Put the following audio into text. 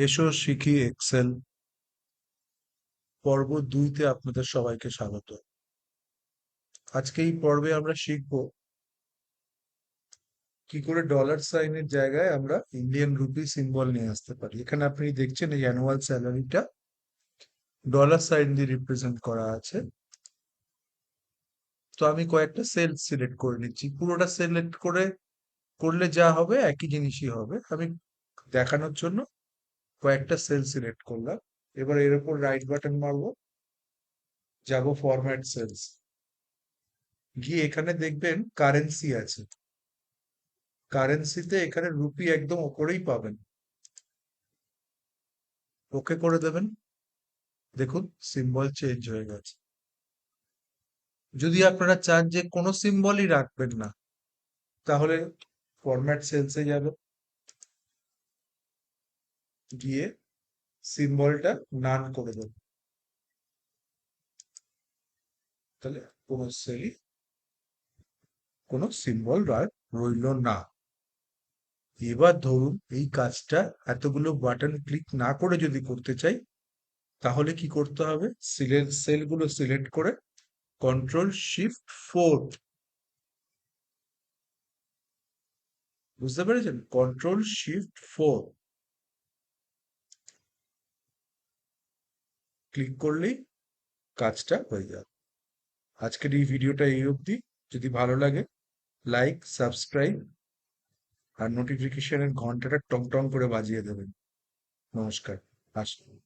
এসো শিখি এক্সেল পর্ব 2-তে আপনাদের সবাইকে স্বাগত। আজকে এই পর্বে আমরা শিখব কি করে ডলার সাইনের জায়গায় আমরা ইন্ডিয়ান রুপি সিম্বল নিয়ে আসতে পারি। এখানে আপনি দেখছেন এই অ্যানুয়াল স্যালারিটা ডলার সাইন দিয়ে রিপ্রেজেন্ট করা আছে। তো আমি কয়েকটা সেল সিলেক্ট করে নিচ্ছি, পুরোটা সিলেক্ট করলে যা হবে একই জিনিসই হবে। আমি দেখানোর জন্য কয়েকটা সেল সিলেক্ট করলাম। এবার এর উপর রাইট বাটন মারবো, যাব ফরম্যাট সেলস, গিয়ে এখানে দেখবেন কারেন্সি আছে। কারেন্সিতে এখানে রুপি একদম ওপরেই পাবেন, ওকে করে দেবেন। দেখুন সিম্বল চেঞ্জ হয়ে গেছে। যদি আপনারা চান যে কোনো সিম্বলই রাখবেন না, তাহলে ফরম্যাট সেলসে যাবেন, গিয়ে সিম্বলটা নান করে দেবেন। তাহলে কোনো সেলই কোনো সিম্বল আর রইল না। এবার ধরুন এই কাজটা এতগুলো বাটন ক্লিক না করে যদি করতে চাই, তাহলে কি করতে হবে? সেলগুলো সিলেক্ট করে Ctrl+Shift+4, বুঝতে পেরেছেন? Ctrl+Shift+4 ক্লিক করলেই কাজটা হয়ে যাবে। আজকের এই ভিডিওটা এই অবধি। যদি ভালো লাগে লাইক, সাবস্ক্রাইব আর নোটিফিকেশনের ঘন্টাটা টং টং করে বাজিয়ে দেবেন। নমস্কার। আসুন।